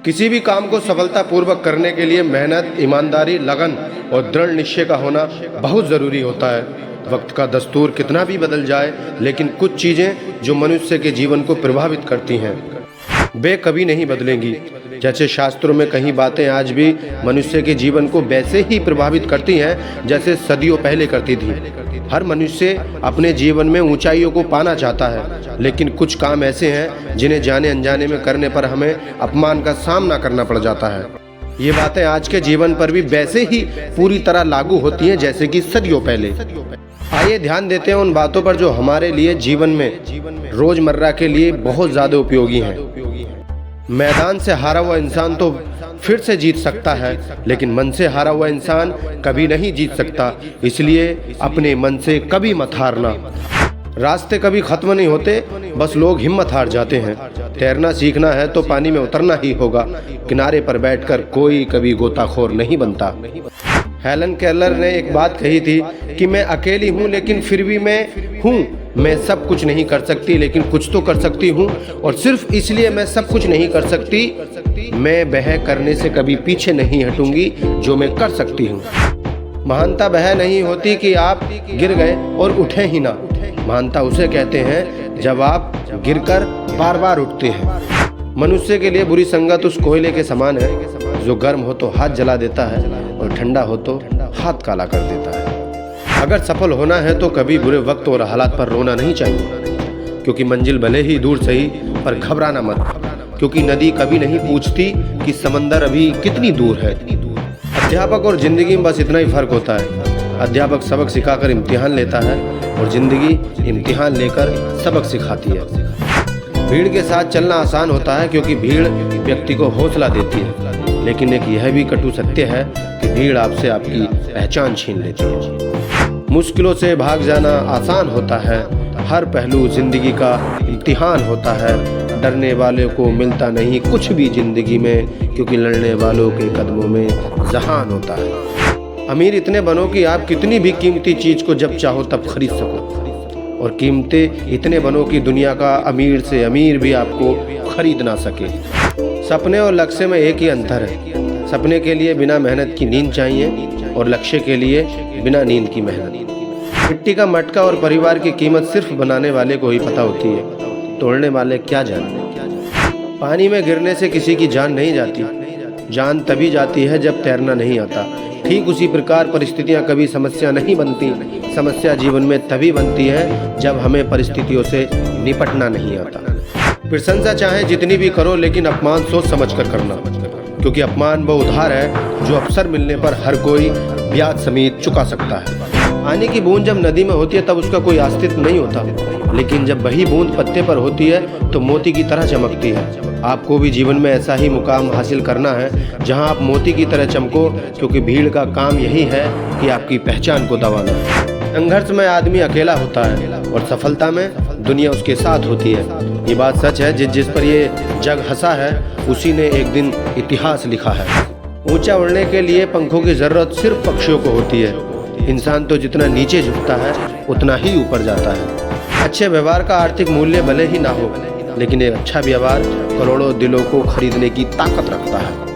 किसी भी काम को सफलतापूर्वक करने के लिए मेहनत, ईमानदारी, लगन और दृढ़ निश्चय का होना बहुत ज़रूरी होता है। वक्त का दस्तूर कितना भी बदल जाए, लेकिन कुछ चीज़ें जो मनुष्य के जीवन को प्रभावित करती हैं वे कभी नहीं बदलेंगी। जैसे शास्त्रों में कई बातें आज भी मनुष्य के जीवन को वैसे ही प्रभावित करती हैं जैसे सदियों पहले करती थी। हर मनुष्य अपने जीवन में ऊंचाइयों को पाना चाहता है, लेकिन कुछ काम ऐसे हैं जिन्हें जाने अनजाने में करने पर हमें अपमान का सामना करना पड़ जाता है। ये बातें आज के जीवन पर भी वैसे ही पूरी तरह लागू होती हैं जैसे कि सदियों पहले। आइए ध्यान देते हैं उन बातों पर जो हमारे लिए जीवन में रोजमर्रा के लिए बहुत ज़्यादा उपयोगी हैं। मैदान से हारा हुआ इंसान तो फिर से जीत सकता है, लेकिन मन से हारा हुआ इंसान कभी नहीं जीत सकता। इसलिए अपने मन से कभी मत हारना। रास्ते कभी खत्म नहीं होते, बस लोग हिम्मत हार जाते हैं। तैरना सीखना है तो पानी में उतरना ही होगा। किनारे पर बैठकर कोई कभी गोताखोर नहीं बनता। हेलन केलर ने एक बात कही थी कि मैं अकेली हूँ लेकिन फिर भी मैं हूँ। मैं सब कुछ नहीं कर सकती लेकिन कुछ तो कर सकती हूँ, और सिर्फ इसलिए मैं सब कुछ नहीं कर सकती, मैं वह करने से कभी पीछे नहीं हटूंगी जो मैं कर सकती हूँ। महानता वह नहीं होती कि आप गिर गए और उठे ही ना। महानता उसे कहते हैं जब आप गिरकर बार बार उठते हैं। मनुष्य के लिए बुरी संगत उस कोयले के समान है जो गर्म हो तो हाथ जला देता है और ठंडा हो तो हाथ काला कर देता है। अगर सफल होना है तो कभी बुरे वक्त और हालात पर रोना नहीं चाहिए, क्योंकि मंजिल भले ही दूर सही पर घबराना मत, क्योंकि नदी कभी नहीं पूछती कि समंदर अभी कितनी दूर है। अध्यापक और जिंदगी में बस इतना ही फर्क होता है। अध्यापक सबक सिखाकर इम्तिहान लेता है और जिंदगी इम्तिहान लेकर सबक सिखाती है। भीड़ के साथ चलना आसान होता है क्योंकि भीड़ व्यक्ति को हौसला देती है, लेकिन एक यह भी कटु सत्य है कि भीड़ आपसे आपकी पहचान छीन लेती है। मुश्किलों से भाग जाना आसान होता है। हर पहलू जिंदगी का इम्तिहान होता है। डरने वाले को मिलता नहीं कुछ भी जिंदगी में, क्योंकि लड़ने वालों के कदमों में जहान होता है। अमीर इतने बनो कि आप कितनी भी कीमती चीज को जब चाहो तब खरीद सको, और कीमतें इतने बनो कि दुनिया का अमीर से अमीर भी आपको खरीद ना सके। सपने और लक्ष्य में एक ही अंतर है। सपने के लिए बिना मेहनत की नींद चाहिए और लक्ष्य के लिए बिना नींद की मेहनत। मिट्टी का मटका और परिवार की कीमत सिर्फ बनाने वाले को ही पता होती है, तोड़ने वाले क्या जाने। पानी में गिरने से किसी की जान नहीं जाती, जान तभी जाती है जब तैरना नहीं आता। ठीक उसी प्रकार परिस्थितियां कभी समस्या नहीं बनती, समस्या जीवन में तभी बनती है जब हमें परिस्थितियों से निपटना नहीं आता। प्रशंसा चाहे जितनी भी करो, लेकिन अपमान सोच समझ कर करना, क्योंकि अपमान वो उधार है जो अवसर मिलने पर हर कोई ब्याज समेत चुका सकता है। पानी की बूंद जब नदी में होती है तब उसका कोई अस्तित्व नहीं होता, लेकिन जब वही बूंद पत्ते पर होती है तो मोती की तरह चमकती है। आपको भी जीवन में ऐसा ही मुकाम हासिल करना है जहां आप मोती की तरह चमको, क्योंकि भीड़ का काम यही है कि आपकी पहचान को दबाना। संघर्ष में आदमी अकेला होता है और सफलता में दुनिया उसके साथ होती है। ये बात सच है। जिस पर ये जग हंसा है उसी ने एक दिन इतिहास लिखा है। ऊंचा उड़ने के लिए पंखों की जरूरत सिर्फ पक्षियों को होती है। इंसान तो जितना नीचे झुकता है उतना ही ऊपर जाता है। अच्छे व्यवहार का आर्थिक मूल्य भले ही ना हो, लेकिन एक अच्छा व्यवहार करोड़ों दिलों को खरीदने की ताकत रखता है।